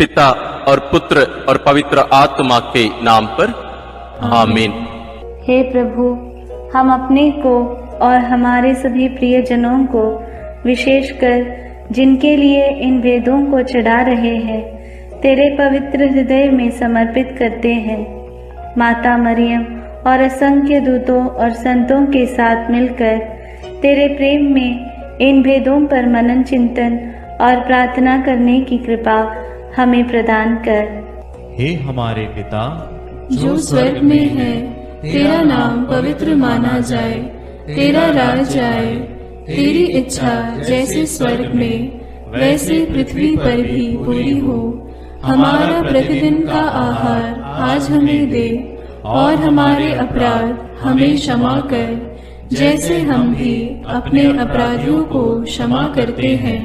पिता और पुत्र और पवित्र आत्मा के नाम पर आमीन। हे प्रभु, हम अपने को और हमारे सभी प्रियजनों को, विशेषकर जिनके लिए इन वेदों को चढ़ा रहे हैं, तेरे पवित्र हृदय में समर्पित करते हैं। माता मरियम और असंख्य दूतों और संतों के साथ मिलकर तेरे प्रेम में इन भेदों पर मनन चिंतन और प्रार्थना करने की कृपा हमें प्रदान कर। हे हमारे पिता जो स्वर्ग में है, तेरा नाम पवित्र माना जाए, तेरा राज आए, तेरी इच्छा जैसे स्वर्ग में वैसे पृथ्वी पर भी पूरी हो। हमारा प्रतिदिन का आहार आज हमें दे, और हमारे अपराध हमें क्षमा कर, जैसे हम भी अपने अपराधियों को क्षमा करते हैं,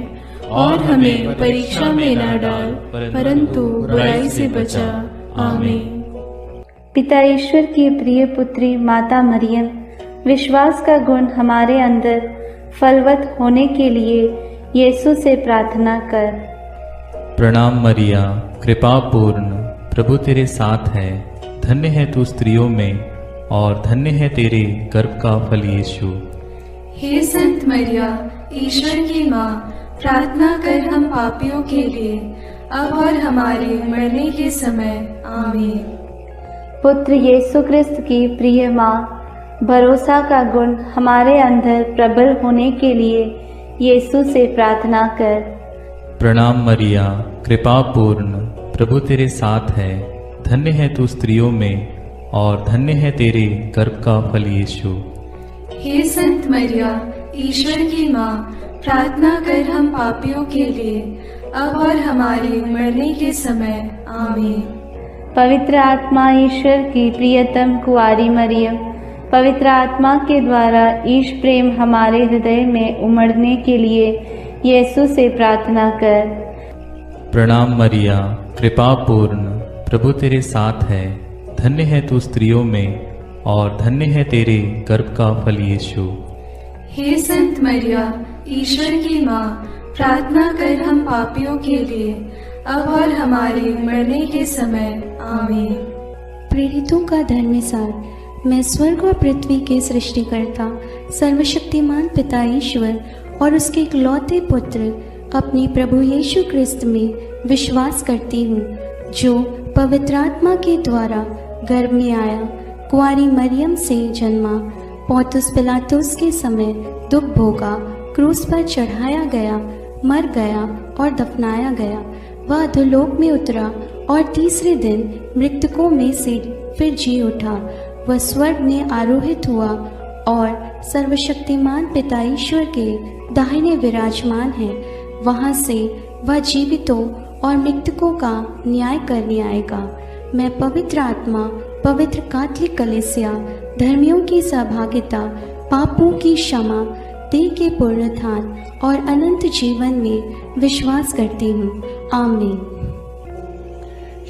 और हमें परीक्षा में न डाल, परंतु बुराई से बचा। आमीन। पिता ईश्वर की प्रिय पुत्री माता मरियम, विश्वास का गुण हमारे अंदर फलवत होने के लिए यीशु से प्रार्थना कर। प्रणाम मरिया, कृपा पूर्ण, प्रभु तेरे साथ है। धन्य है तू स्त्रियों में, और धन्य है तेरे गर्भ का फल यीशु। हे संत मरिया, ईश्वर की माँ, प्रार्थना कर हम पापियों के लिए, अब और हमारे मरने के समय। आमीन। पुत्र यीशु क्रिस्त की प्रिय माँ, भरोसा का गुण हमारे अंदर प्रबल होने के लिए यीशु से प्रार्थना कर। प्रणाम मरिया, कृपा पूर्ण, प्रभु तेरे साथ है। धन्य है तू स्त्रियों में, और धन्य है तेरे गर्भ का फल यीशु। हे संत मरिया, ईश्वर की माँ, प्रार्थना कर हम पापियों के लिए, अब और हमारे मरने के समय। आमीन। पवित्र आत्मा ईश्वर की प्रियतम कुआरी मरियम, पवित्र आत्मा के द्वारा ईश प्रेम हमारे हृदय में उमड़ने के लिए यीशु से प्रार्थना कर। प्रणाम मरिया, कृपा पूर्ण, प्रभु तेरे साथ है। धन्य है तू स्त्रियों में, और धन्य है तेरे गर्भ का फल यीशु। हे संत मरिया, ईश्वर की माँ, प्रार्थना कर हम पापियों के लिए, अब और हमारे मरने के समय। आमीन। प्रेरितों का धर्मसार, मैं स्वर्ग और पृथ्वी के सृष्टिकर्ता सर्वशक्तिमान पिता ईश्वर और उसके इकलौते पुत्र अपने प्रभु यीशु क्रिस्त में विश्वास करती हूँ, जो पवित्र आत्मा के द्वारा गर्भ में आया, कुंवारी मरियम से जन्मा, पौंतुस पिलातुस के समय दुख भोगा, क्रूस पर चढ़ाया गया, मर गया और दफनाया गया। वह अधोलोक में उतरा और तीसरे दिन मृतकों में से फिर जी उठा। वह स्वर्ग में आरोहित हुआ और सर्वशक्तिमान पिता ईश्वर के दाहिने विराजमान है। वहाँ से वह जीवितों और मृतकों का न्याय करने आएगा। मैं पवित्र आत्मा, पवित्र कैथोलिक कलीसिया, धर्मियों की सहभागिता, पापों की क्षमा, देह के पुनरुत्थान और अनंत जीवन में विश्वास करती हूँ। आमीन।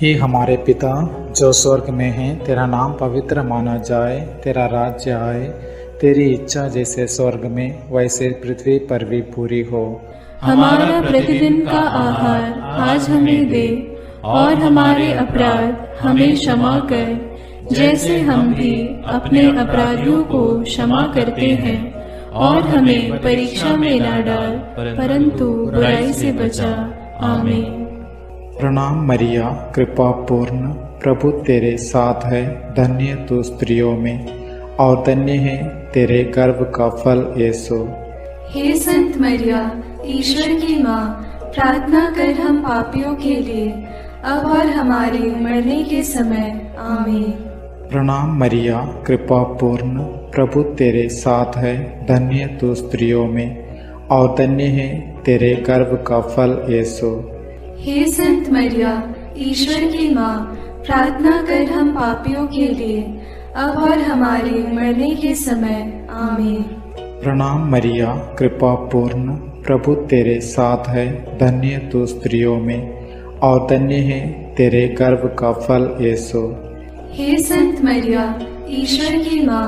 हे हमारे पिता जो स्वर्ग में है, तेरा नाम पवित्र माना जाए, तेरा राज्य आए, तेरी इच्छा जैसे स्वर्ग में वैसे पृथ्वी पर भी पूरी हो। हमारा प्रतिदिन का आहार आज हमें दे, और हमारे अपराध हमें क्षमा कर, जैसे हम भी अपने अपराधियों को क्षमा करते हैं, और हमें परीक्षा में न डाल, परंतु बुराई से बचा। आमीन। प्रणाम मरिया, कृपा पूर्ण, प्रभु तेरे साथ है। धन्य तू स्त्रियों में, और धन्य है तेरे गर्भ का फल यीशु। हे संत मरिया, ईश्वर की माँ, प्रार्थना कर हम पापियों के लिए, अब और हमारे मरने के समय। आमीन। प्रणाम मरिया, कृपा पूर्ण, प्रभु तेरे साथ है। धन्य तू स्त्रियों में, और धन्य है तेरे गर्भ का फल यीशु। हे संत मरिया, ईश्वर की माँ, प्रार्थना कर हम पापियों के लिए, अब और हमारे मरने के समय। आमीन। प्रणाम मरिया, कृपा पूर्ण, प्रभु तेरे साथ है। धन्य तू स्त्रियों में, और धन्य है तेरे गर्भ का फल यीशु। हे संत मरिया, ईश्वर की माँ,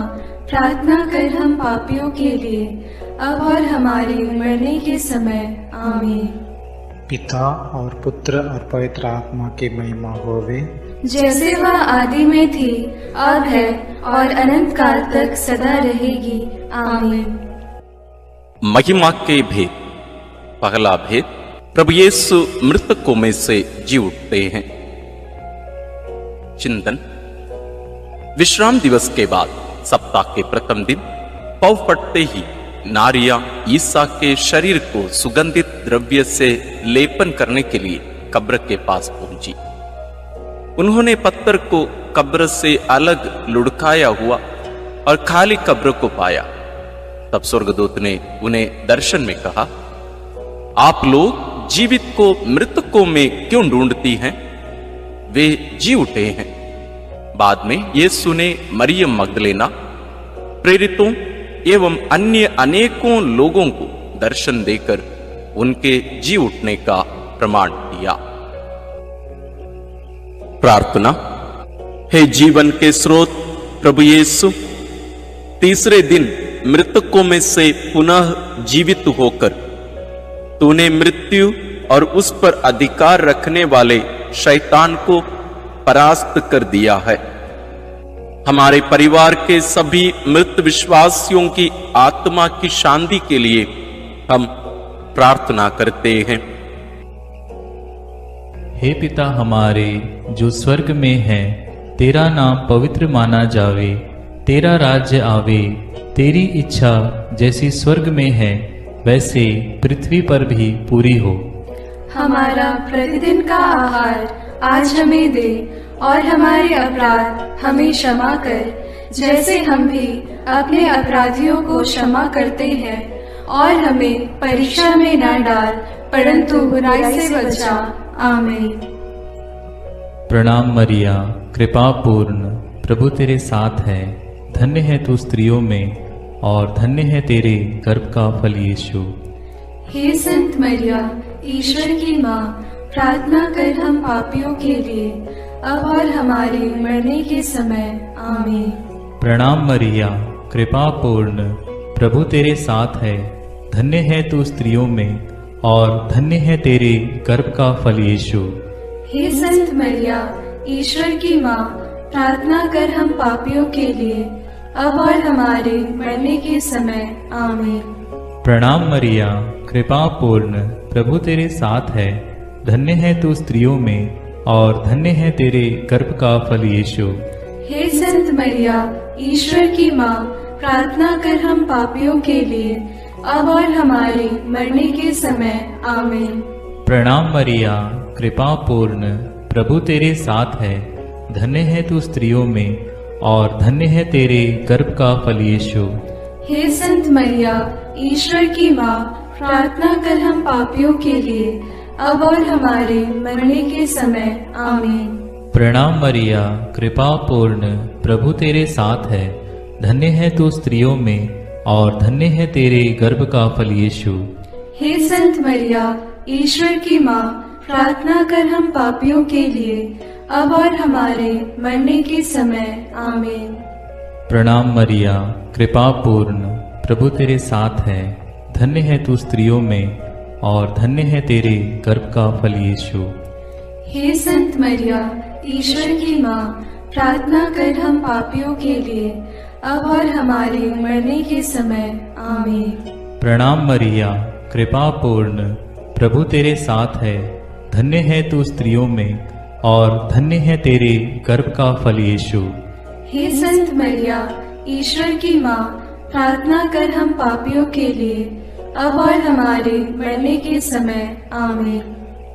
प्रार्थना कर हम पापियों के लिए, अब और हमारे मरने के समय। आमीन। पिता और पुत्र और पवित्र आत्मा की महिमा होवे, जैसे वह आदि में थी, अब है और अनंत काल तक सदा रहेगी। आमीन। महिमा के भेद। पहला भेद, प्रभु यीशु मृतकों में से जी उठते हैं। चिंतन। विश्राम दिवस के बाद सप्ताह के प्रथम दिन पौ फटते ही नारियां ईसा के शरीर को सुगंधित द्रव्य से लेपन करने के लिए कब्र के पास पहुंची। उन्होंने पत्थर को कब्र से अलग लुढ़काया हुआ और खाली कब्र को पाया। तब स्वर्गदूत ने उन्हें दर्शन में कहा, आप लोग जीवित को मृतकों में क्यों ढूंढती हैं? वे जी उठे हैं। बाद में यीशु ने मरियम मगदलेना, प्रेरितों एवं अन्य अनेकों लोगों को दर्शन देकर उनके जी उठने का प्रमाण दिया। प्रार्थना। हे जीवन के स्रोत प्रभु यीशु, तीसरे दिन मृतकों में से पुनः जीवित होकर तूने मृत्यु और उस पर अधिकार रखने वाले शैतान को परास्त कर दिया है। हमारे परिवार के सभी मृत विश्वासियों की आत्मा की शांति के लिए हम प्रार्थना करते हैं। हे पिता हमारे जो स्वर्ग में है, तेरा नाम पवित्र माना जावे, तेरा राज्य आवे, तेरी इच्छा जैसी स्वर्ग में है वैसे पृथ्वी पर भी पूरी हो। हमारा प्रतिदिन का आहार आज हमें दे और हमारे अपराध हमें क्षमा कर, जैसे हम भी अपने अपराधियों को क्षमा करते हैं, और हमें परीक्षा में न डाल परंतु बुराई से बचा। आमीन। प्रणाम मरिया, कृपा पूर्ण, प्रभु तेरे साथ है। धन्य है तू स्त्रियों में और धन्य है तेरे गर्भ का फल यीशु। हे संत मरिया, ईश्वर की माँ, प्रार्थना कर हम पापियों के लिए, अब और हमारे मरने के समय। आमीन। प्रणाम मरिया, कृपा पूर्ण, प्रभु तेरे साथ है। धन्य है तू स्त्रियों में और धन्य है तेरे गर्भ का फल यीशु। हे संत मरिया, ईश्वर की माँ, प्रार्थना कर हम पापियों के लिए, अब और हमारे मरने के समय। आमीन। प्रणाम मरिया, कृपा पूर्ण, प्रभु तेरे साथ है। धन्य है तू स्त्रियों में और धन्य है तेरे गर्भ का फल यीशु। हे संत मरिया, ईश्वर की माँ, प्रार्थना कर हम पापियों के लिए, अब और हमारे मरने के समय। आमीन। प्रणाम मरिया, कृपा पूर्ण, प्रभु तेरे साथ है। धन्य है तू स्त्रियों में और धन्य है तेरे गर्भ का फल यीशु। हे संत मरिया, ईश्वर की माँ, प्रार्थना कर हम पापियों के लिए, अब और हमारे मरने के समय। आमीन। प्रणाम मरिया, कृपा पूर्ण, प्रभु तेरे साथ है। धन्य है तू स्त्रियों में और धन्य है तेरे गर्भ का फल यीशु। हे संत मरिया, ईश्वर की माँ, प्रार्थना कर हम पापियों के लिए, अब और हमारे मरने के समय। आमीन। प्रणाम मरिया, कृपा पूर्ण, प्रभु तेरे साथ है। धन्य है तू स्त्रियों में और धन्य है तेरे गर्भ का फल यीशु। हे संत मरिया, ईश्वर की माँ, प्रार्थना कर हम पापियों के लिए, अब और हमारे मरने के समय। आमीन। प्रणाम मरिया, कृपा पूर्ण, प्रभु तेरे साथ है। धन्य है तू स्त्रियों में और धन्य है तेरे गर्भ का फल यीशु। हे संत मरिया, ईश्वर की माँ, प्रार्थना कर हम पापियों के लिए, अब और हमारे मरने के समय। आमीन।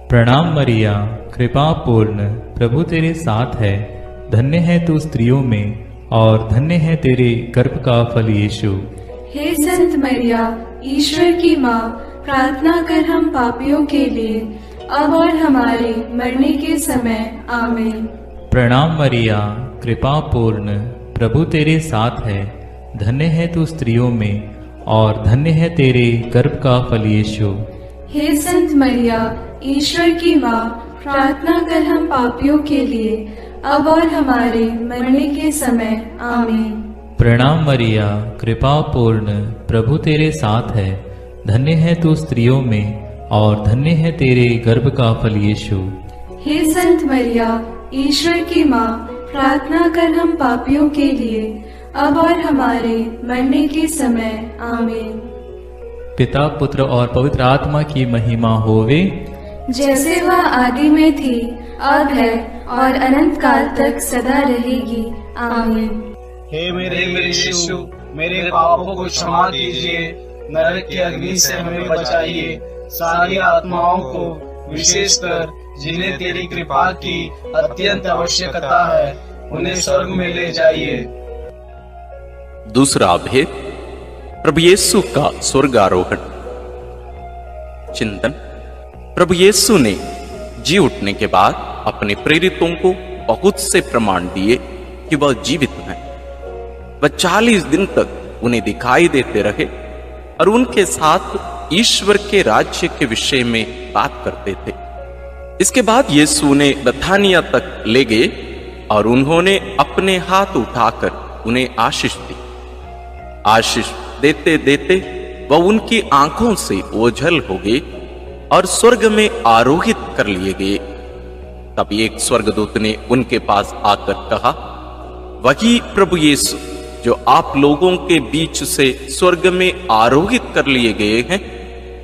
प्रणाम मरिया, कृपा पूर्ण, प्रभु तेरे साथ है। धन्य है तू स्त्रियों में और धन्य है तेरे गर्भ का फल यीशु। हे संत मरिया, ईश्वर की माँ, प्रार्थना कर हम पापियों के लिए, अब और हमारे मरने के समय। आमीन। प्रणाम मरिया, कृपा पूर्ण, प्रभु तेरे साथ है। धन्य है तू स्त्रियों में और धन्य है तेरे गर्भ का फल यीशु। हे संत मरिया, ईश्वर की माँ, प्रार्थना कर हम पापियों के लिए, अब और हमारे मरने के समय। आमीन। प्रणाम मरिया, कृपा पूर्ण, प्रभु तेरे साथ है। धन्य है तू स्त्रियों में और धन्य है तेरे गर्भ का फल यीशु। हे संत मरिया, ईश्वर की माँ, प्रार्थना कर हम पापियों के लिए, अब और हमारे मरने के समय। आमीन। पिता, पुत्र और पवित्र आत्मा की महिमा होवे, जैसे वह आदि में थी, अब है और अनंत काल तक सदा रहेगी। आमीन। हे मेरे यीशु, मेरे पापों को क्षमा कीजिए, नरक की अग्नि से हमें बचाइए, सारी आत्माओं को, विशेषकर जिन्हें तेरी कृपा की अत्यंत आवश्यकता है, उन्हें स्वर्ग में ले जाइए। दूसरा भेद, प्रभु यीशु का स्वर्गारोहण। चिंतन। प्रभु यीशु ने जी उठने के बाद अपने प्रेरितों को बहुत से प्रमाण दिए कि वह जीवित हैं। वह 40 दिन तक उन्हें दिखाई देते रहे और उनके साथ ईश्वर के राज्य के विषय में बात करते थे। इसके बाद यीशु उन्हें बथानिया तक ले गए और उन्होंने अपने हाथ उठाकर उन्हें आशीष दी। आशीष देते देते वह उनकी आंखों से ओझल हो गए और स्वर्ग में आरोहित कर लिए गए। तब एक स्वर्गदूत ने उनके पास आकर कहा, वही प्रभु यीशु जो आप लोगों के बीच से स्वर्ग में आरोहित कर लिए गए हैं,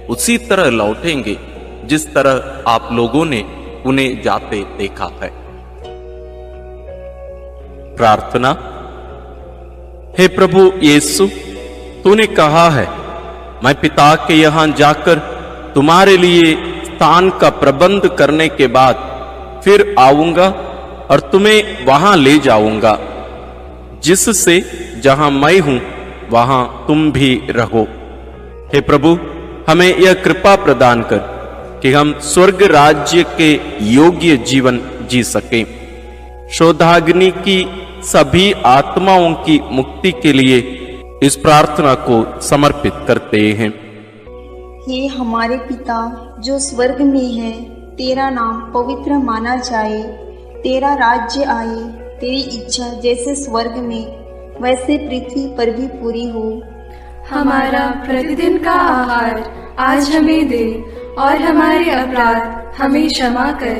उसी तरह लौटेंगे जिस तरह आप लोगों ने उन्हें जाते देखा है। प्रार्थना। हे प्रभु यीशु, तूने कहा है, मैं पिता के यहां जाकर तुम्हारे लिए स्थान का प्रबंध करने के बाद फिर आऊंगा और तुम्हें वहां ले जाऊंगा, जिससे जहां मैं हूं वहां तुम भी रहो। हे प्रभु, हमें यह कृपा प्रदान कर कि हम स्वर्ग राज्य के योग्य जीवन जी सकें। शोधाग्नि की सभी आत्माओं की मुक्ति के लिए इस प्रार्थना को समर्पित करते हैं। हे हमारे पिता जो स्वर्ग में है, तेरा नाम पवित्र माना जाए, तेरा राज्य आए, तेरी इच्छा जैसे स्वर्ग में वैसे पृथ्वी पर भी पूरी हो। हमारा प्रतिदिन का आहार आज हमें दे और हमारे अपराध हमें क्षमा कर,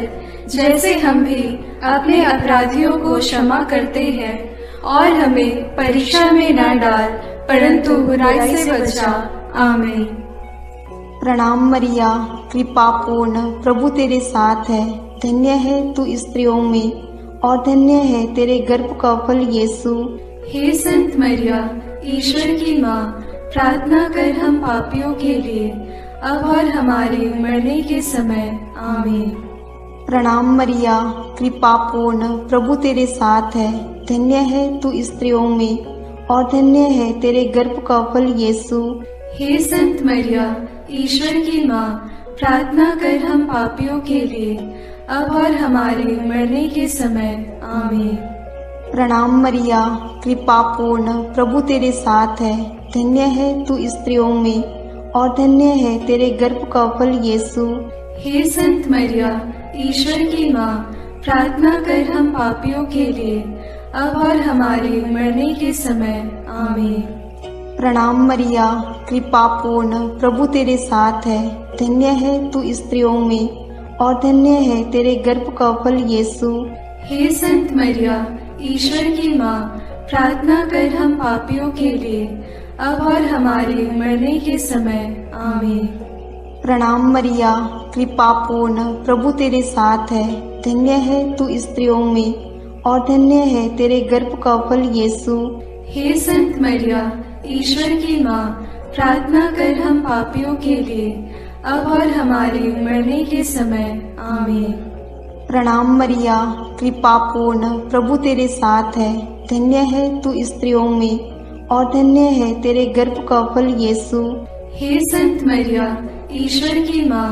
जैसे हम भी अपने अपराधियों को क्षमा करते हैं, और हमें परीक्षा में न डाल, परंतु बुराई से बचा। आमीन। प्रणाम मरिया, कृपा पूर्ण, प्रभु तेरे साथ है, धन्य है तू स्त्रियों में और धन्य है तेरे गर्भ का फल यीशु। हे संत मरिया, ईश्वर की माँ, प्रार्थना कर हम पापियों के लिए, अब और हमारे मरने के समय। आमीन। प्रणाम मरिया, कृपा पूर्ण, प्रभु तेरे साथ है, धन्य है तू स्त्रियों में और धन्य है तेरे गर्भ का फल यीशु। हे संत मरिया, ईश्वर की माँ, प्रार्थना कर हम पापियों के लिए, अब और हमारे मरने के समय। आमीन। प्रणाम मरिया, कृपा पूर्ण, प्रभु तेरे साथ है, धन्य है तू स्त्रियों में और धन्य है तेरे गर्भ का फल यीशु। हे संत मरिया, ईश्वर की माँ, प्रार्थना कर हम पापियों के लिए, अब और हमारे मरने के समय। आमीन। प्रणाम मरिया, कृपा पूर्ण, प्रभु तेरे साथ है, धन्य है तू स्त्रियों में और धन्य है तेरे गर्भ का फल यीशु। हे संत मरिया, ईश्वर की माँ, प्रार्थना कर हम पापियों के लिए, अब और हमारे मरने के समय। आमीन। प्रणाम मरिया, कृपा पूर्ण, प्रभु तेरे साथ है, धन्य है तू स्त्रियों में और धन्य है तेरे गर्भ का फल यीशु। हे संत मरिया, ईश्वर की माँ, प्रार्थना कर हम पापियों के लिए, अब और हमारे मरने के समय। आमीन। प्रणाम मरिया, कृपा पूर्ण, प्रभु तेरे साथ है, धन्य है तू स्त्रियों में और धन्य है तेरे गर्भ का फल यीशु। हे संत मरिया, ईश्वर की माँ,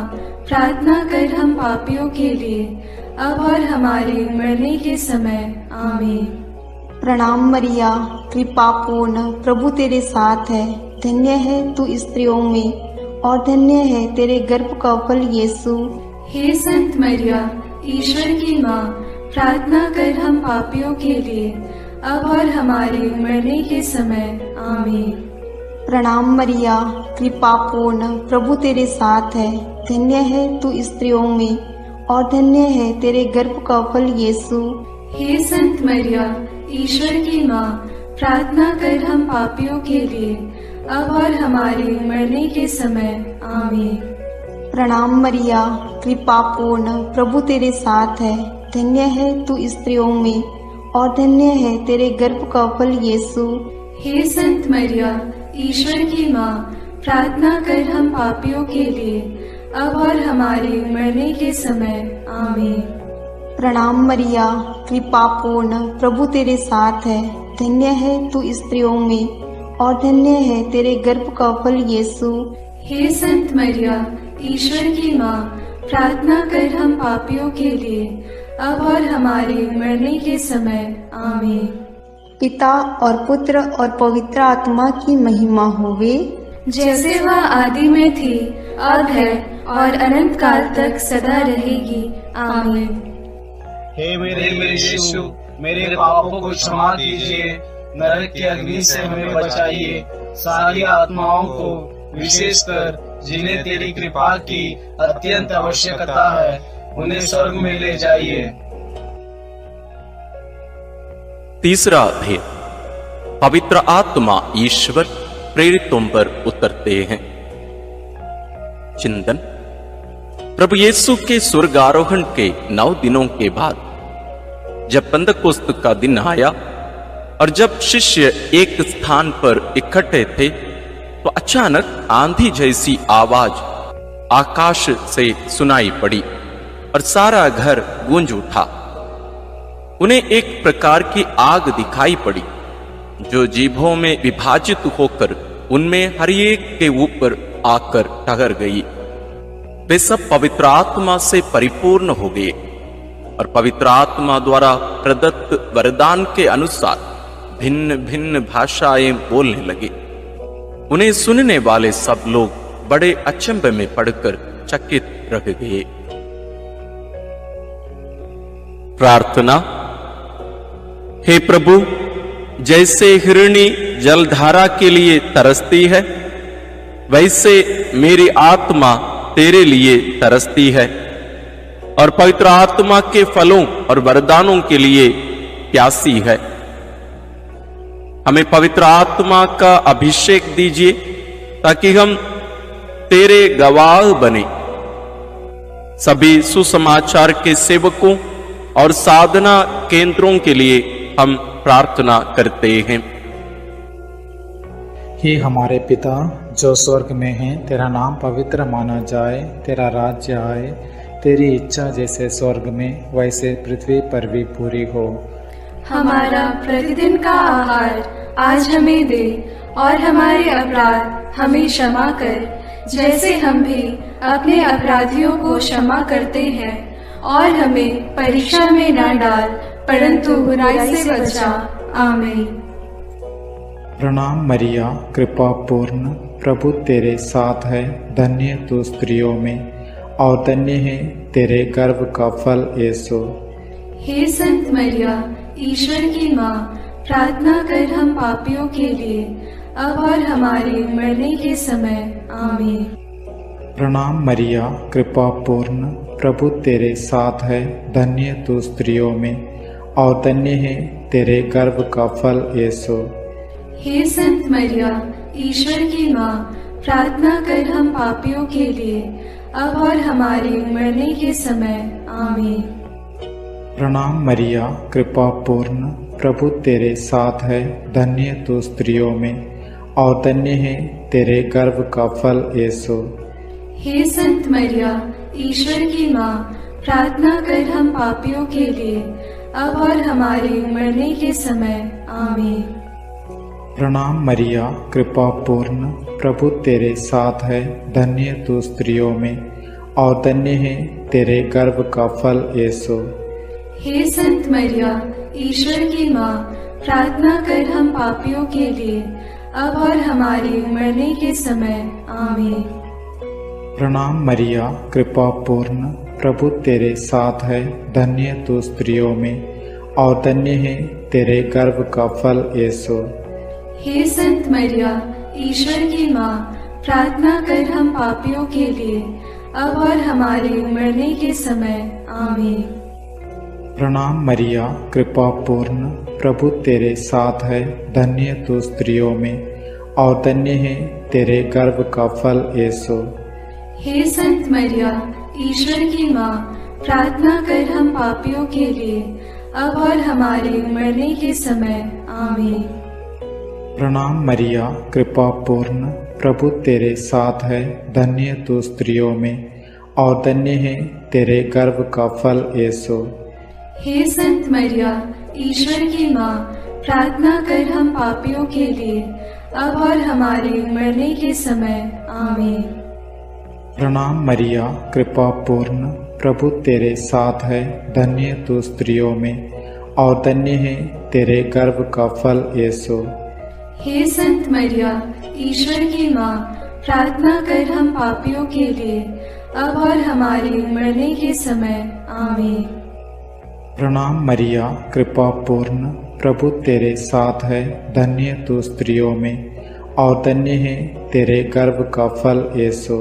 प्रार्थना कर हम पापियों के लिए, अब और हमारे मरने के समय। आमीन। प्रणाम मरिया, कृपा पूर्ण, प्रभु तेरे साथ है, धन्य है तू स्त्रियों में और धन्य है तेरे गर्भ का फल यीशु। हे संत मरिया, ईश्वर की माँ, प्रार्थना कर हम पापियों के लिए, अब और हमारे मरने के समय। आमीन। प्रणाम मरिया, कृपा पूर्ण, प्रभु तेरे साथ है। धन्य है तू स्त्रियों में और धन्य है तेरे गर्भ का फल यीशु। हे संत मरिया, ईश्वर की माँ, प्रार्थना कर हम पापियों के लिए, अब और हमारे मरने के समय। आमीन। प्रणाम मरिया, कृपा पूर्ण, प्रभु तेरे साथ है। धन्य है तू स्त्रियों में और धन्य है तेरे गर्भ का फल यीशु। हे संत मरिया, ईश्वर की माँ, प्रार्थना कर हम पापियों के लिए, अब और हमारे मरने के समय। आमीन। प्रणाम मरिया, कृपा पूर्ण, प्रभु तेरे साथ है। धन्य है तू स्त्रियों में और धन्य है तेरे गर्भ का फल यीशु। हे संत मरिया, ईश्वर की माँ, प्रार्थना कर हम पापियों के लिए, अब और हमारे मरने के समय। आमीन। पिता और पुत्र और पवित्र आत्मा की महिमा होवे, जैसे वह आदि में थी, अब है और अनंत काल तक सदा रहेगी। आमीन। हे मेरे यीशु, मेरे पापों को क्षमा कीजिए, नरक की अग्नि से हमें बचाइए, सारी आत्माओं को, विशेषकर जिन्हें तेरी कृपा की अत्यंत आवश्यकता है, उन्हें स्वर्ग में ले जाइए। तीसरा भेद, पवित्र आत्मा ईश्वर प्रेरितों पर उतरते हैं। चिंतन। प्रभु यीशु के स्वर्गारोहण के 9 दिनों के बाद जब पंतकोस्त का दिन आया और जब शिष्य एक स्थान पर इकट्ठे थे, तो अचानक आंधी जैसी आवाज आकाश से सुनाई पड़ी और सारा घर गूंज उठा। उन्हें एक प्रकार की आग दिखाई पड़ी जो जीभों में विभाजित होकर उनमें हर एक के ऊपर आकर ठहर गई। वे सब पवित्र आत्मा से परिपूर्ण हो गए और पवित्र आत्मा द्वारा प्रदत्त वरदान के अनुसार भिन्न भिन्न भाषाएं बोलने लगे। उन्हें सुनने वाले सब लोग बड़े अचंभे में पड़कर चकित रह गए। प्रार्थना। हे प्रभु, जैसे हिरणी जलधारा के लिए तरसती है, वैसे मेरी आत्मा तेरे लिए तरसती है और पवित्र आत्मा के फलों और वरदानों के लिए प्यासी है। हमें पवित्र आत्मा का अभिषेक दीजिए ताकि हम तेरे गवाह बने। सभी सुसमाचार के सेवकों और साधना केंद्रों के लिए हम प्रार्थना करते हैं। हे हमारे पिता जो स्वर्ग में है, तेरा नाम पवित्र माना जाए, तेरा राज्य आए, तेरी इच्छा जैसे स्वर्ग में वैसे पृथ्वी पर भी पूरी हो। हमारा प्रतिदिन का आहार आज हमें दे और हमारे अपराध हमें क्षमा कर, जैसे हम भी अपने अपराधियों को क्षमा करते हैं, और हमें परीक्षा में न डाल, परंतु बुराई से बचा। आमीन। प्रणाम मरिया, कृपा पूर्ण, प्रभु तेरे साथ है। धन्य तू स्त्रियों में और धन्य है तेरे गर्भ का फल यीशु। हे संत मरिया, ईश्वर की माँ, प्रार्थना कर हम पापियों के लिए, अब और हमारे मरने के समय। आमीन। प्रणाम मरिया, कृपा पूर्ण, प्रभु तेरे साथ है। धन्य तू स्त्रियों में और धन्य है तेरे गर्भ का फल यीशु। हे संत मरिया, ईश्वर की माँ, प्रार्थना कर हम पापियों के लिए, अब और हमारे मरने के समय। आमीन। प्रणाम मरिया, कृपा पूर्ण, प्रभु तेरे साथ है। धन्य तू स्त्रियों में और धन्य है तेरे गर्भ का फल यीशु। हे संत मरिया, ईश्वर की माँ, प्रार्थना कर हम पापियों के लिए, अब और हमारे मरने के समय। आमीन। प्रणाम मरिया, कृपा पूर्ण, प्रभु तेरे साथ है। धन्य तू स्त्रियों में और धन्य है तेरे गर्भ का फल यीशु। हे संत मरिया, ईश्वर की माँ, प्रार्थना कर हम पापियों के लिए, अब और हमारे मरने के समय। आमीन। प्रणाम मरिया, कृपा पूर्ण, प्रभु तेरे साथ है। धन्य तू स्त्रियों में और धन्य है तेरे गर्भ का फल यीशु। हे संत मरिया, ईश्वर की माँ, प्रार्थना कर हम पापियों के लिए, अब और हमारे मरने के समय। आमीन। प्रणाम मरिया, कृपा पूर्ण, प्रभु तेरे साथ है। धन्य तू स्त्रियों में और धन्य है तेरे गर्भ का फल यीशु। हे संत मरिया, ईश्वर की माँ, प्रार्थना कर हम पापियों के लिए, अब और हमारे मरने के समय। आमीन। प्रणाम मरिया, कृपा पूर्ण, प्रभु तेरे साथ है। धन्य तू स्त्रियों में और धन्य है तेरे गर्भ का फल यीशु। हे संत मरिया, ईश्वर की माँ, प्रार्थना कर हम पापियों के लिए, अब और हमारे मरने के समय। आमीन। प्रणाम मरिया, कृपा पूर्ण, प्रभु तेरे साथ है। धन्य तू स्त्रियों में और धन्य है तेरे गर्भ का फल यीशु। हे संत मरिया, ईश्वर की माँ, प्रार्थना कर हम पापियों के लिए, अब और हमारे मरने के समय। आमीन। प्रणाम मरिया, कृपा पूर्ण, प्रभु तेरे साथ है। धन्य तू स्त्रियों में और धन्य है तेरे गर्भ का फल यीशु।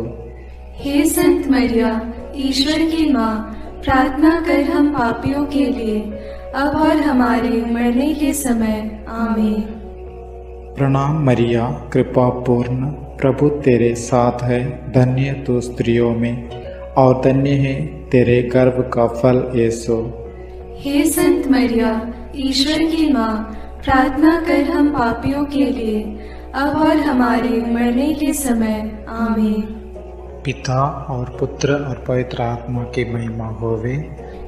हे संत मरिया, ईश्वर की माँ, प्रार्थना कर हम पापियों के लिए, अब और हमारे मरने के समय। आमीन। प्रणाम मरिया, कृपा पूर्ण, प्रभु तेरे साथ है। धन्य तू स्त्रियों में और धन्य है तेरे गर्भ का फल यीशु। हे संत मरिया, ईश्वर की माँ, प्रार्थना कर हम पापियों के लिए, अब और हमारे मरने के समय। आमीन। पिता और पुत्र और पवित्र आत्मा की महिमा होवे,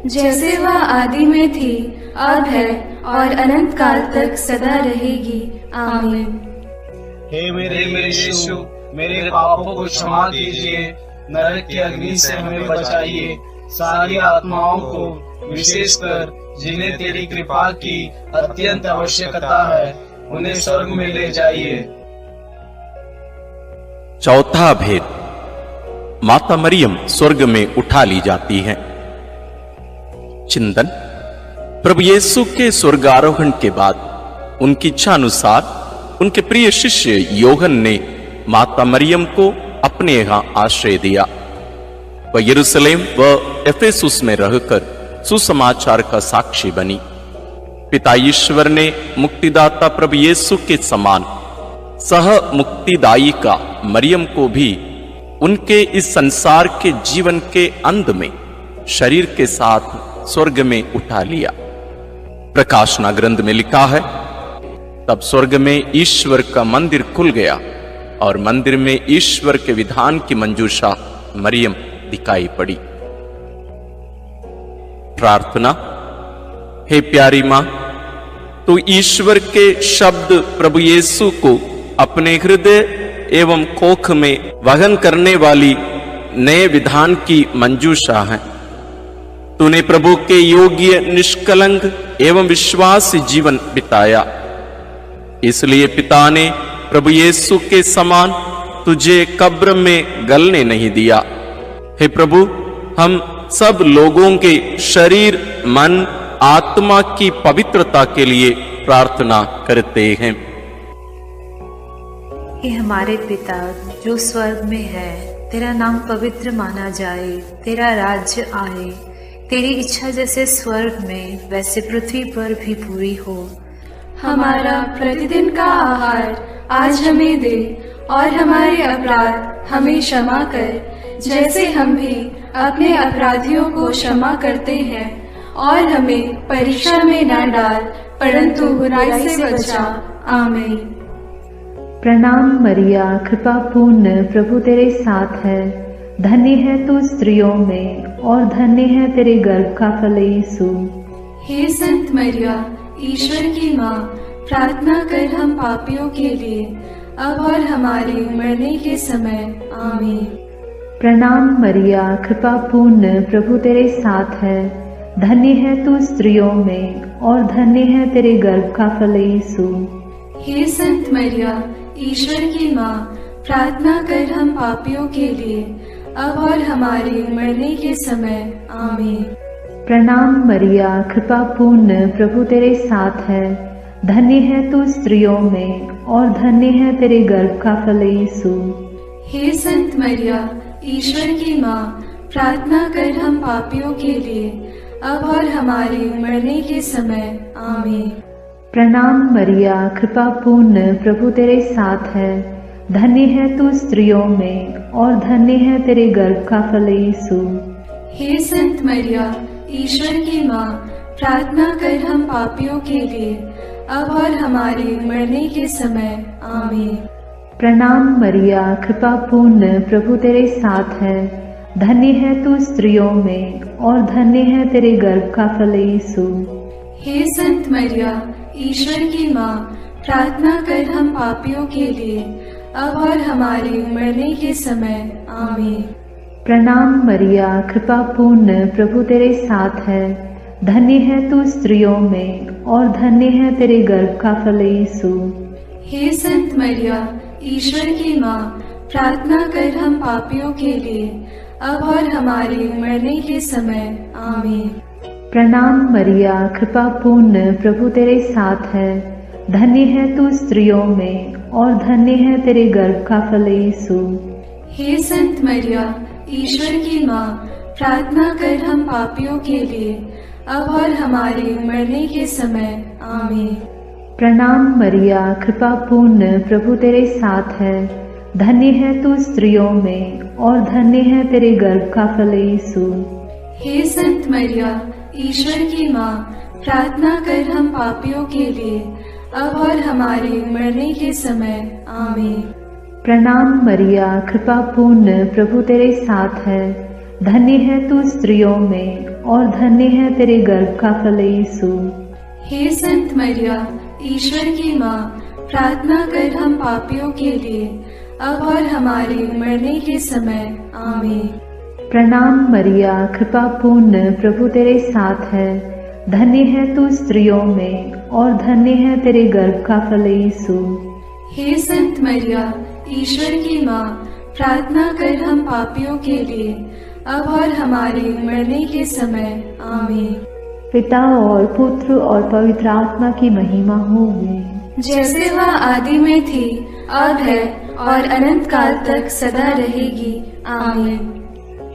जैसे वह आदि में थी, अब है और अनंत काल तक सदा रहेगी। आमीन। हे मेरे यीशु, मेरे पापों को क्षमा कीजिए, नरक की अग्नि से हमें बचाइए, सारी आत्माओं को, विशेषकर जिन्हें तेरी कृपा की अत्यंत आवश्यकता है, उन्हें स्वर्ग में ले जाइए। चौथा भेद, माता मरियम स्वर्ग में उठा ली जाती है। चिंतन, प्रभु यीशु के स्वर्गारोहण के बाद उनकी इच्छा अनुसार उनके प्रिय शिष्य योहन ने माता मरियम को अपने यहाँ आश्रय दिया। वह यरूशलेम व एफेसुस में रहकर सुसमाचार का साक्षी बनी। पिता ईश्वर ने मुक्तिदाता प्रभु यीशु के समान सह मुक्तिदायिका मरियम को भी उनके इस संसार के जीवन के अंत में शरीर के साथ स्वर्ग में उठा लिया। प्रकाशना ग्रंथ में लिखा है, तब स्वर्ग में ईश्वर का मंदिर खुल गया और मंदिर में ईश्वर के विधान की मंजूषा मरियम दिखाई पड़ी। प्रार्थना। हे प्यारी मां, तू ईश्वर के शब्द प्रभु यीशु को अपने हृदय एवं कोख में वहन करने वाली नए विधान की मंजूषा है। तूने प्रभु के योग्य, निष्कलंक एवं विश्वास जीवन बिताया, इसलिए पिता ने प्रभु यीशु के समान तुझे कब्र में गलने नहीं दिया। हे प्रभु, हम सब लोगों के शरीर, मन, आत्मा की पवित्रता के लिए प्रार्थना करते हैं। हे हमारे पिता जो स्वर्ग में है, तेरा नाम पवित्र माना जाए, तेरा राज्य आए, तेरी इच्छा जैसे स्वर्ग में वैसे पृथ्वी पर भी पूरी हो। हमारा प्रतिदिन का आहार आज हमें दे, और हमारे अपराध हमें क्षमा कर, जैसे हम भी अपने अपराधियों को क्षमा करते हैं, और हमें परीक्षा में न डाल, परंतु बुराई से बचा। आमीन। प्रणाम मरिया, कृपा पूर्ण, प्रभु तेरे साथ है। धन्य है तू स्त्रियों में और धन्य है तेरे गर्भ का फल यीशु। हे संत मरिया, ईश्वर की माँ, प्रार्थना कर हम पापियों के लिए, अब और हमारे मरने के समय। आमीन। प्रणाम मरिया, कृपा पूर्ण, प्रभु तेरे साथ है। धन्य है तू स्त्रियों में और धन्य है तेरे गर्भ का फल यीशु। हे संत मरिया, ईश्वर की माँ, प्रार्थना कर हम पापियों के लिए, अब और हमारे मरने के समय। आमीन। प्रणाम मरिया, कृपा पूर्ण, प्रभु तेरे साथ है। धन्य है तू स्त्रियों में और धन्य है तेरे गर्भ का फल यीशु। हे संत मरिया, ईश्वर की माँ, प्रार्थना कर हम पापियों के लिए, अब और हमारे मरने के समय। आमीन। प्रणाम मरिया, कृपा पूर्ण, प्रभु तेरे साथ है। धन्य है तू स्त्रियों में और धन्य है तेरे गर्भ का फल यीशु। हे संत मरिया, ईश्वर की माँ, प्रार्थना कर हम पापियों के लिए, अब और हमारे मरने के समय। आमीन। प्रणाम मरिया, कृपा पूर्ण, प्रभु तेरे साथ है। धन्य है तू स्त्रियों में और धन्य है तेरे गर्भ का फल यीशु। हे संत मरिया, ईश्वर की माँ, प्रार्थना कर हम पापियों के लिए, अब और हमारे मरने के समय। आमीन। प्रणाम मरिया, कृपा पूर्ण, प्रभु तेरे साथ है। धन्य है तू स्त्रियों में और धन्य है तेरे गर्भ का फल यीशु। हे संत मरिया, ईश्वर की माँ, प्रार्थना कर हम पापियों के लिए, अब और हमारे मरने के समय। आमीन। प्रणाम मरिया, कृपा पूर्ण, प्रभु तेरे साथ है। धन्य है तू स्त्रियों में और धन्य है तेरे गर्भ का फल यीशु। हे संत मरिया, ईश्वर की माँ, प्रार्थना कर हम पापियों के लिए, अब और हमारे मरने के समय। आमीन। प्रणाम मरिया, कृपा पूर्ण, प्रभु तेरे साथ है। धन्य है तू स्त्रियों में और धन्य है तेरे गर्भ का फल यीशु। हे संत मरिया, ईश्वर की माँ, प्रार्थना कर हम पापियों के लिए, अब और हमारे मरने के समय। आमीन। प्रणाम मरिया, कृपा पूर्ण, प्रभु तेरे साथ है। धन्य है तू स्त्रियों में और धन्य है तेरे गर्भ का फल यीशु। हे संत मरिया, ईश्वर की माँ, प्रार्थना कर हम पापियों के लिए, अब और हमारे मरने के समय। आमीन। प्रणाम मरिया, कृपा पूर्ण, प्रभु तेरे साथ है। धन्य है तू स्त्रियों में और धन्य है तेरे गर्भ का फल यीशु। हे संत मरिया, ईश्वर की माँ, प्रार्थना कर हम पापियों के लिए, अब और हमारे मरने के समय। आमीन। पिता और पुत्र और पवित्र आत्मा की महिमा होगी, जैसे वह आदि में थी, अब है और अनंत काल तक सदा रहेगी। आमीन।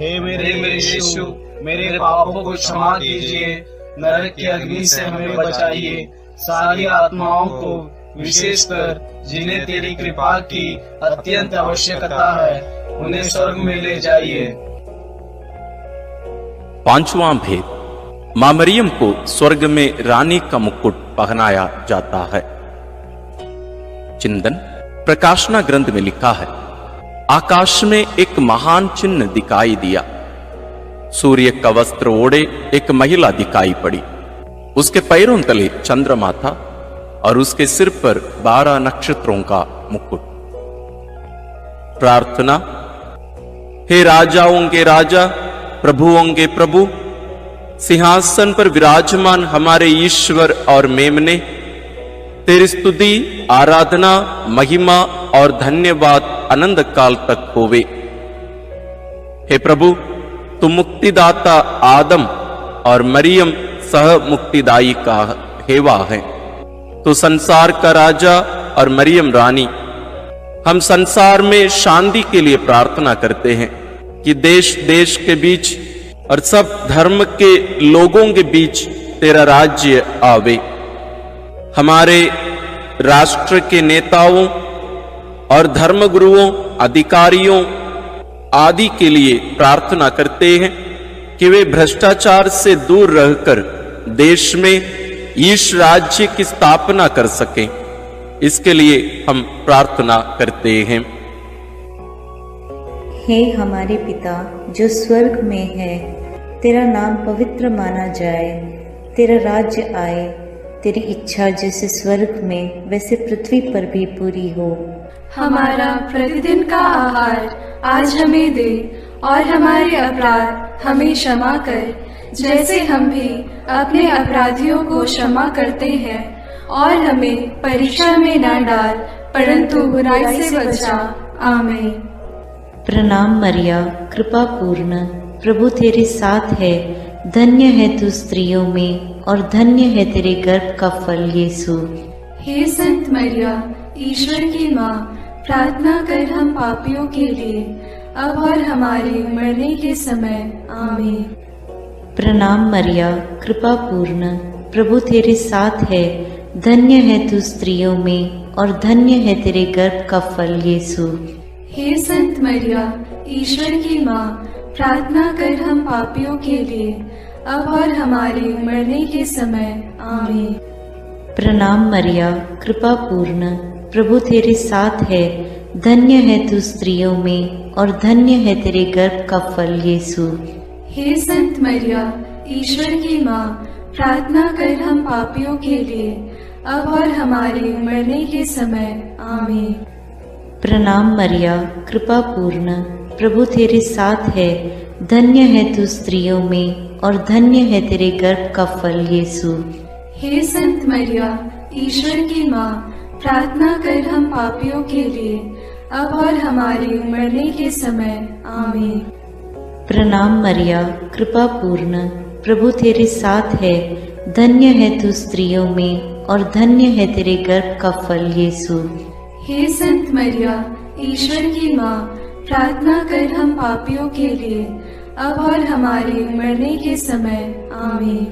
हे मेरे यीशु, मेरे पापों को क्षमा कीजिए, नरक की अग्नि से हमें बचाइए, सारी आत्माओं को, विशेषकर जिन्हें तेरी कृपा की अत्यंत आवश्यकता है, उन्हें स्वर्ग में ले जाइए। पांचवां भेद, मां मरियम को स्वर्ग में रानी का मुकुट पहनाया जाता है। चिंतन प्रकाशना ग्रंथ में लिखा है, आकाश में एक महान चिन्ह दिखाई दिया। सूर्य का वस्त्र ओढ़े एक महिला दिखाई पड़ी। उसके पैरों तले चंद्रमा था और उसके सिर पर 12 नक्षत्रों का मुकुट। प्रार्थना। हे राजाओं के राजा, प्रभुओं के प्रभु, सिंहासन पर विराजमान हमारे ईश्वर और मेमने, तेरी स्तुति, आराधना, महिमा और धन्यवाद अनंत काल तक होवे। हे प्रभु, तुम मुक्तिदाता आदम और मरियम सह मुक्तिदायी का हेवा है। तो संसार का राजा और मरियम रानी, हम संसार में शांति के लिए प्रार्थना करते हैं कि देश देश के बीच और सब धर्म के लोगों के बीच तेरा राज्य आवे। हमारे राष्ट्र के नेताओं और धर्मगुरुओं, अधिकारियों आदि के लिए प्रार्थना करते हैं कि वे भ्रष्टाचार से दूर रहकर देश में ईश राज्य की स्थापना कर सकें। इसके लिए हम प्रार्थना करते हैं। हे हमारे पिता जो स्वर्ग में है, तेरा नाम पवित्र माना जाए, तेरा राज्य आए, तेरी इच्छा जैसे स्वर्ग में वैसे पृथ्वी पर भी पूरी हो। हमारा प्रतिदिन का आहार आज हमें दे, और हमारे अपराध हमें क्षमा कर, जैसे हम भी अपने अपराधियों को क्षमा करते हैं, और हमें परीक्षा में न डाल, परंतु बुराई से बचा। आमीन। प्रणाम मरिया, कृपा पूर्ण, प्रभु तेरे साथ है। धन्य है तू स्त्रियों में और धन्य है तेरे गर्भ का फल यीशु। हे संत मरिया, ईश्वर की माँ, प्रार्थना कर हम पापियों के लिए, अब और हमारे मरने के समय। आमीन। प्रणाम मरिया, कृपा पूर्ण, प्रभु तेरे साथ है, धन्य है तू स्त्रियों में और धन्य है तेरे गर्भ का फल यीशु। हे संत मरिया, ईश्वर की माँ, प्रार्थना कर हम पापियों के लिए, अब और हमारे मरने के समय। आमीन। प्रणाम मरिया, कृपा पूर्ण, प्रभु तेरे साथ है, धन्य है तू स्त्रियों में और धन्य है तेरे गर्भ का फल यीशु। हे संत मरिया, ईश्वर की माँ, प्रार्थना कर हम पापियों के लिए, अब और हमारे मरने के समय। आमीन। प्रणाम मरिया, कृपा पूर्ण, प्रभु तेरे साथ है, धन्य है तू स्त्रियों में और धन्य है तेरे गर्भ का फल यीशु। हे संत मरिया, ईश्वर की माँ, प्रार्थना कर हम पापियों के लिए, अब और हमारे मरने के समय। आमीन। प्रणाम मरिया, कृपा पूर्ण, प्रभु तेरे साथ है, धन्य है तू स्त्रियों में और धन्य है तेरे गर्भ का फल यीशु। हे संत मरिया, ईश्वर की माँ, प्रार्थना कर हम पापियों के लिए, अब और हमारे मरने के समय। आमीन।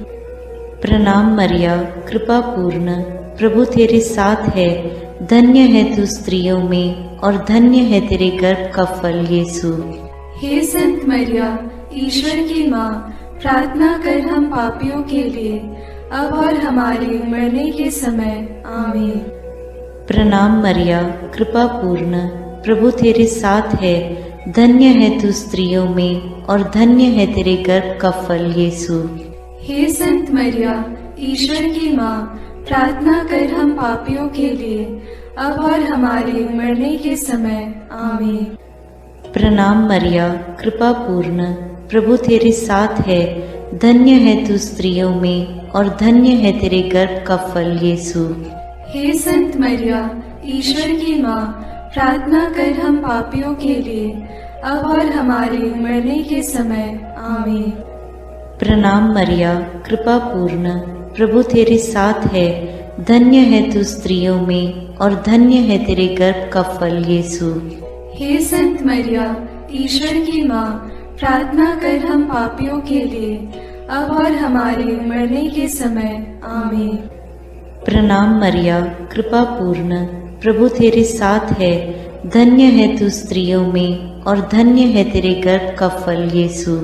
प्रणाम मरिया, कृपा पूर्ण, प्रभु तेरे साथ है, धन्य है तू स्त्रियों में और धन्य है तेरे गर्भ का फल यीशु। हे संत मरिया, ईश्वर की माँ, प्रार्थना कर हम पापियों के लिए, अब और हमारे मरने के समय। आमीन। प्रणाम मरिया, कृपा पूर्ण, प्रभु तेरे साथ है, धन्य है तू स्त्रियों में और धन्य है तेरे गर्भ का फल यीशु। हे संत मरिया, ईश्वर की माँ, प्रार्थना कर हम पापियों के लिए, अब और हमारे मरने के समय। आमीन। प्रणाम मरिया, कृपा पूर्ण, प्रभु तेरे साथ है, धन्य है तू स्त्रियों में और धन्य है तेरे गर्भ का फल यीशु। हे संत मरिया, ईश्वर की माँ, प्रार्थना कर हम पापियों के लिए, अब और हमारे मरने के समय। आमीन। प्रणाम मरिया, कृपा पूर्ण, प्रभु तेरे साथ है, धन्य है तू स्त्रियों में और धन्य है तेरे गर्भ का फल यीशु। हे संत मरिया, ईश्वर की माँ, प्रार्थना कर हम पापियों के लिए, अब और हमारे मरने के समय। आमीन। प्रणाम मरिया, कृपा पूर्ण, प्रभु तेरे साथ है, धन्य है तू स्त्रियों में और धन्य है तेरे गर्भ का फल यीशु।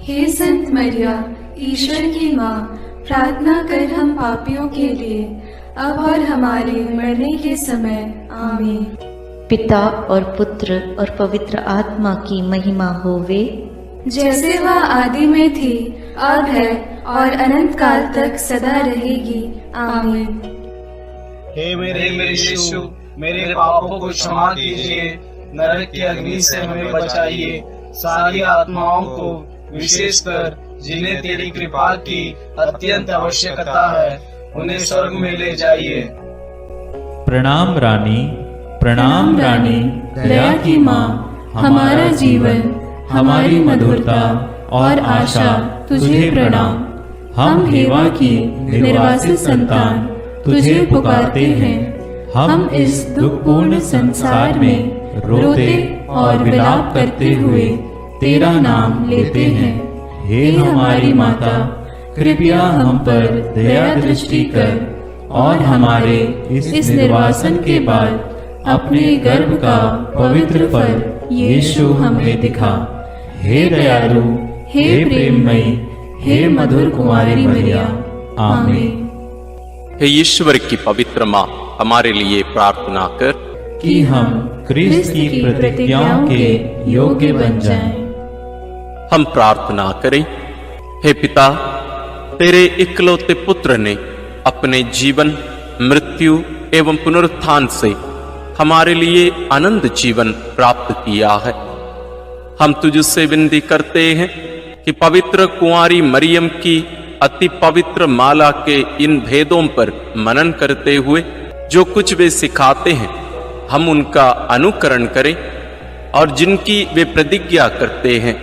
हे संत मरिया, ईश्वर की माँ, प्रार्थना कर हम पापियों के लिए, अब और हमारे मरने के समय। आमीन। पिता और पुत्र और पवित्र आत्मा की महिमा होवे, जैसे वह आदि में थी, अब है और अनंत काल तक सदा रहेगी। आमीन। हे मेरे यीशु, मेरे पापों को क्षमा कीजिए, नरक की अग्नि से हमें बचाइए, सारी आत्माओं को, विशेषकर जिन्हें तेरी कृपा की अत्यंत आवश्यकता है, उन्हें स्वर्ग में ले जाइए। प्रणाम रानी, प्रणाम रानी, दया की माँ, हमारा जीवन, हमारी मधुरता और आशा तुझे प्रणाम। हम हेवा की निर्वासित संतान तुझे पुकारते हैं। हम इस दुखपूर्ण संसार में रोते और विलाप करते हुए तेरा नाम लेते हैं। हे हमारी माता, कृपया हम पर दया दृष्टि कर और हमारे इस निर्वासन के बाद अपने गर्भ का पवित्र फल यीशु हमें दिखा। हे दयालु, हे प्रेममयी, हे मधुर कुमारी मरिया। आमीन। हे ईश्वर की पवित्र माँ, हमारे लिए प्रार्थना कर कि हम क्रिस्त की प्रतिज्ञाओं के योग्य बन जाएं। हम प्रार्थना करें। हे पिता, तेरे इकलौते पुत्र ने अपने जीवन, मृत्यु एवं पुनरुत्थान से हमारे लिए अनंत जीवन प्राप्त किया है। हम तुझसे विनती करते हैं कि पवित्र कुंवारी मरियम की अति पवित्र माला के इन भेदों पर मनन करते हुए जो कुछ वे सिखाते हैं, हम उनका अनुकरण करें और जिनकी वे प्रतिज्ञा करते हैं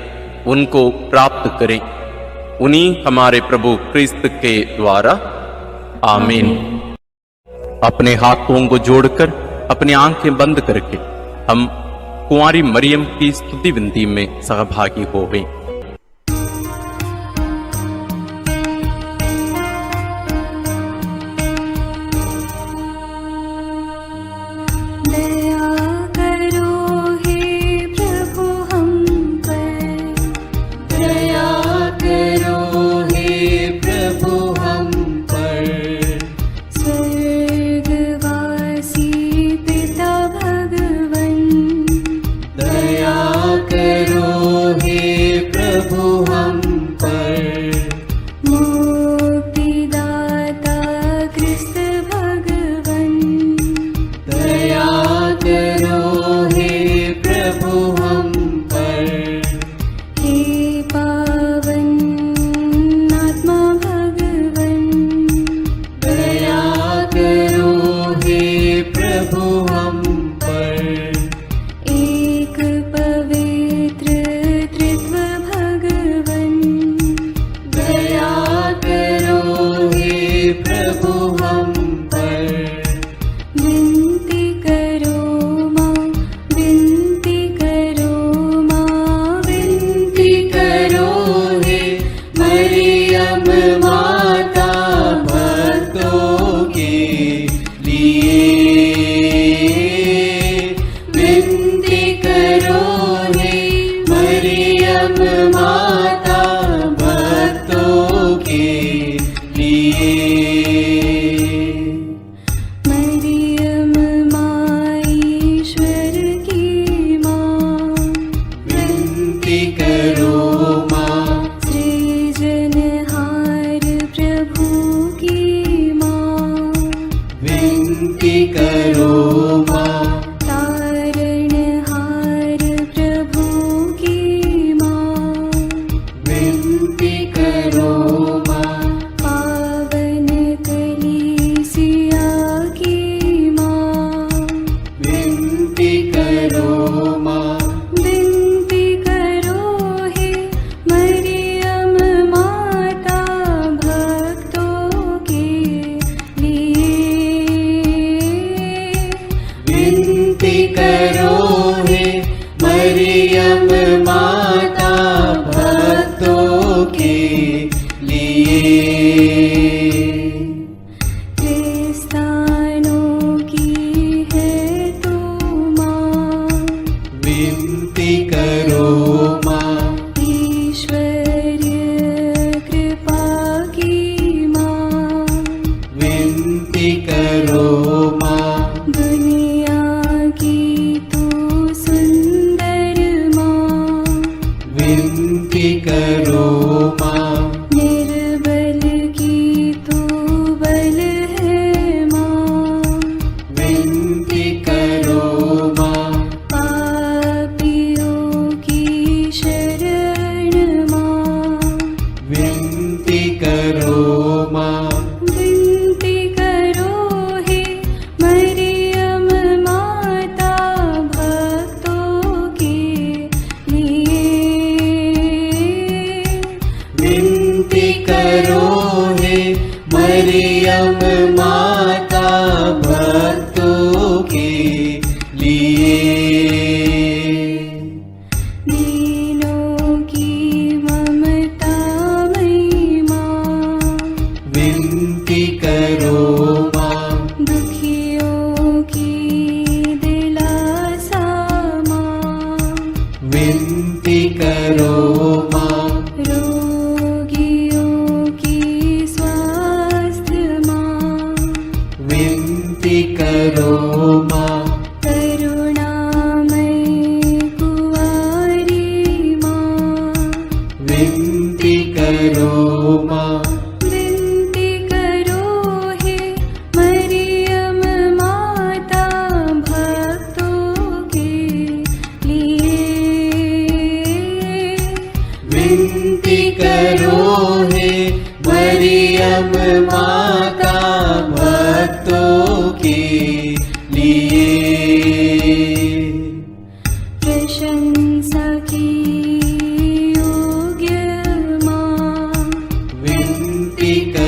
उनको प्राप्त करें। उन्हीं हमारे प्रभु क्रिस्त के द्वारा। आमीन। अपने हाथों को जोड़कर अपनी आंखें बंद करके हम कुंवारी मरियम की स्तुति विनती में सहभागी होवें।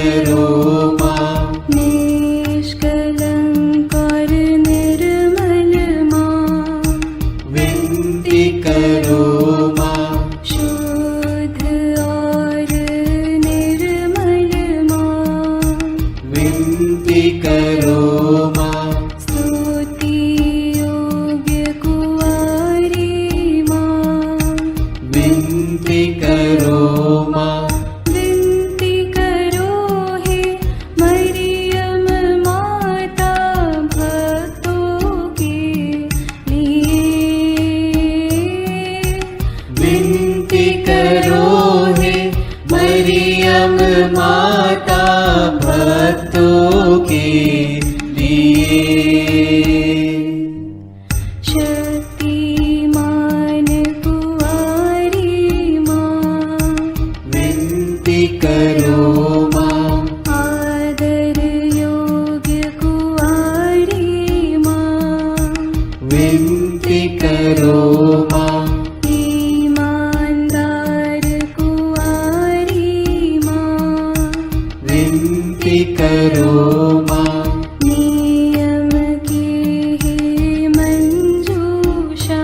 करो मां निष्कलंक विनती करो माँ। स्तुति योग्य कुंवारी माँ, विनती करो माँ। विनती करो हे मरियम माता भक्तों के लिए। विनती करो हे मरियम माता भक्तों के लिए। शक्तिमान कुंवारी माँ, विनती करो माँ। आदर योग्य कुंवारी माँ, विनती करो माँ। ईमानदार कुंवारी माँ, विनती करो माँ। नियम की हे मंजूषा,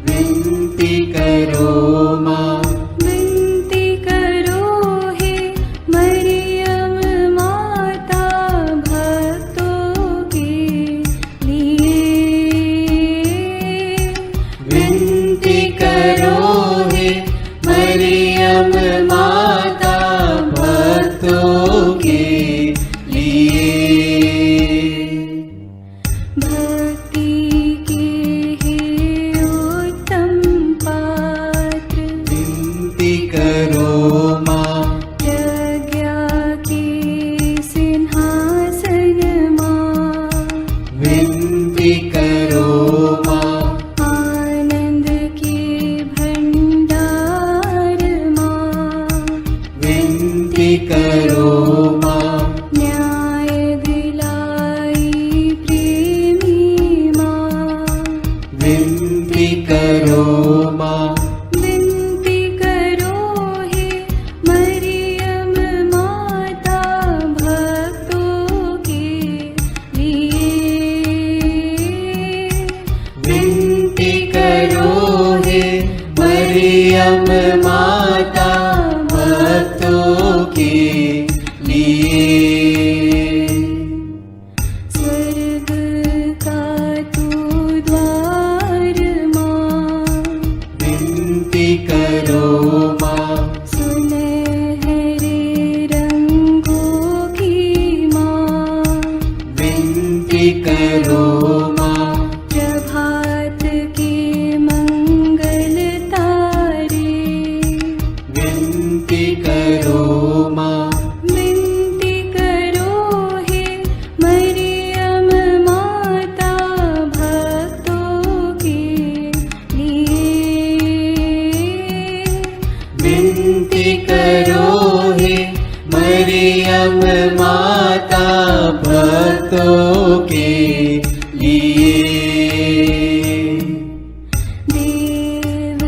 विनती करो माँ। विनती करो हे मरियम माता भक्तों के लिए। विनती करो हे मरियम माता भक्तों के लिए। भक्ति के हे उत्तम पात्र, विनती करो माँ। प्रज्ञा के सिंहासन माँ, विनती करो माँ। आनंद के भंडार माँ, विनती करो माँ। न्याय दिलाई प्रेमी माँ, विनती करो माँ। विनती करो हे मरियम माता भक्तों के लिए। विनती करो हे मरियम माता भक्तों के लिए। स्वर्ग का तू द्वार माँ, विनती करो माँ। सुनहरे रंगों की माँ, विनती करो माँ। प्रभात के मंगल तारे, विनती करो माँ। विनती करो हे मरियम माता भक्तों के लिए। विनती करो हे मरियम माता भक्तों के लिए।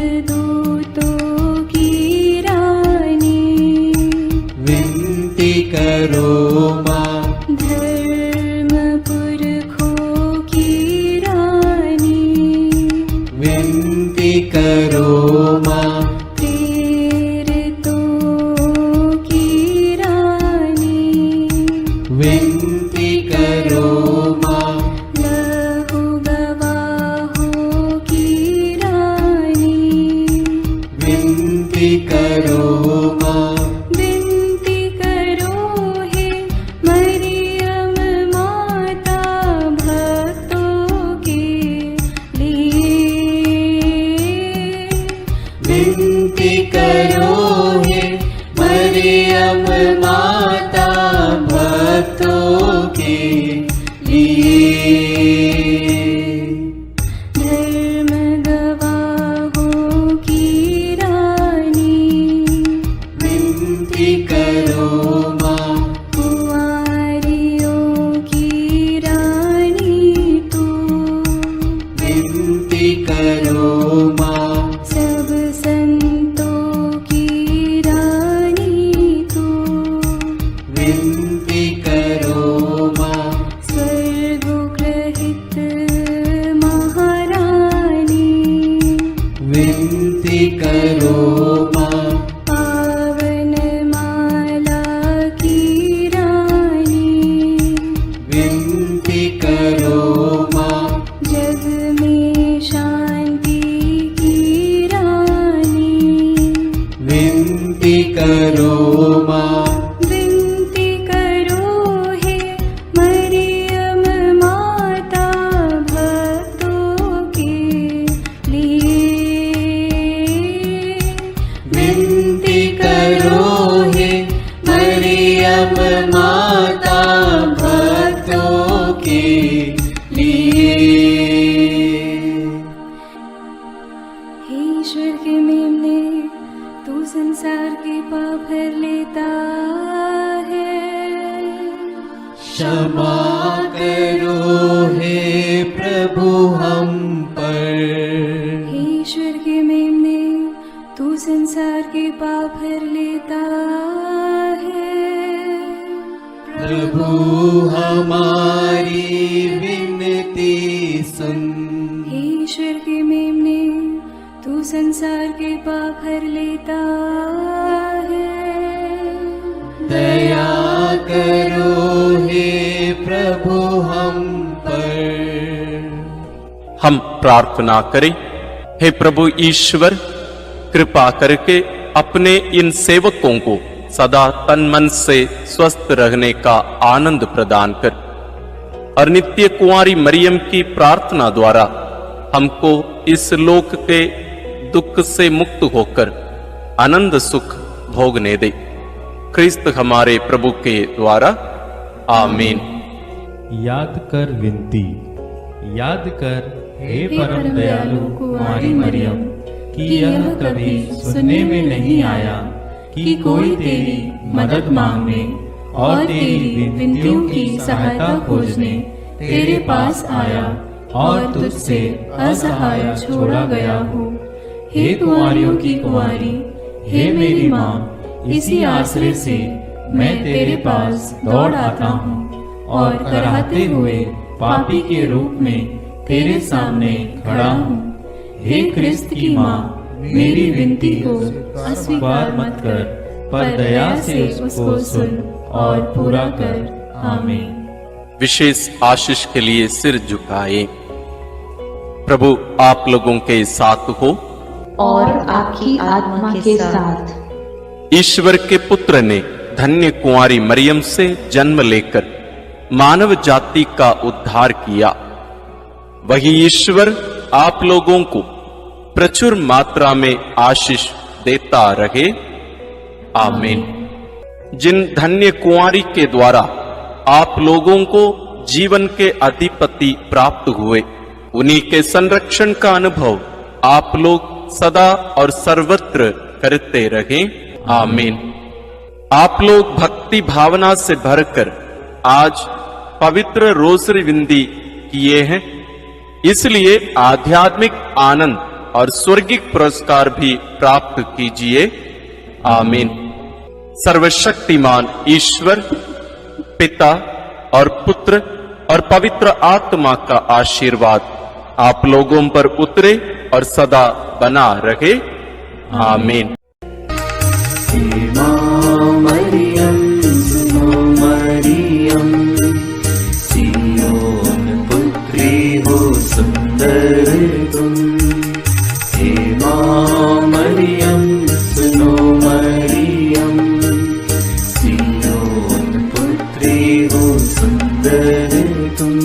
देवदूतों की रानी, विनती करो माँ। धर्म पुरखों की रानी, विनती करो माँ। प्रेरितों की रानी, विनती करो माँ। लहू गवाहों की रानी, विनती करो माँ। विनती करो हे मरियम माता भक्तों के लिए। विनती करो हे मरियम माता भक्तों माता भक्तों के लिए। हे ईश्वर के मेमने, तू संसार के पाप हर लेता है। क्षमा करो हे प्रभु हम पर। हे ईश्वर के मेमने, तू संसार के पाप हर लेता है। प्रभु हमारी विनती सुन। हे ईश्वर के मेमने, तू संसार के पाप हर लेता है। दया करो हे प्रभु हम पर। हम प्रार्थना करें। हे प्रभु ईश्वर, कृपा करके अपने इन सेवकों को सदा तन मन से स्वस्थ रहने का आनंद प्रदान कर और नित्य कुंवारी मरियम की प्रार्थना द्वारा हमको इस लोक के दुख से मुक्त होकर आनंद सुख भोगने दे। क्रिस्त हमारे प्रभु के द्वारा आमीन। याद कर विनती। याद कर हे परम दयालु कुंवारी मरियम कि यह कभी सुनने में नहीं आया कि कोई तेरी मदद मांगने और तेरी विनतियों की सहायता खोजने तेरे पास आया और तुझसे असहाय छोड़ा गया हो। हे कुंवारियों की कुंवारी, हे मेरी माँ, इसी आश्रय से मैं तेरे पास दौड़ आता हूँ और कराहते हुए पापी के रूप में तेरे सामने खड़ा हूँ। हे क्रिस्त की माँ, मेरी विनती को अस्वीकार मत कर, पर दया से उसको सुन और पूरा कर। आमीन। विशेष आशीष के लिए सिर झुकाए। प्रभु आप लोगों के साथ हो और आपकी आत्मा के साथ। ईश्वर के पुत्र ने धन्य कुंवारी मरियम से जन्म लेकर मानव जाति का उद्धार किया। वही ईश्वर आप लोगों को प्रचुर मात्रा में आशीष देता रहे। आमीन। जिन धन्य कुंवारी के द्वारा आप लोगों को जीवन के अधिपति प्राप्त हुए, उन्हीं के संरक्षण का अनुभव आप लोग सदा और सर्वत्र करते रहें। आमीन। आप लोग भक्ति भावना से भरकर आज पवित्र रोसरी विंदी किए हैं, इसलिए आध्यात्मिक आनंद और स्वर्गिक पुरस्कार भी प्राप्त कीजिए। आमीन। सर्वशक्तिमान ईश्वर पिता और पुत्र और पवित्र आत्मा का आशीर्वाद आप लोगों पर उतरे और सदा बना रहे। आमीन। मरियम सुनो मरियम, सियोन पुत्री हो सुंदर तुम। हे माँ मरियम सुनो मरियम, सियोन पुत्री हो सुंदर तुम।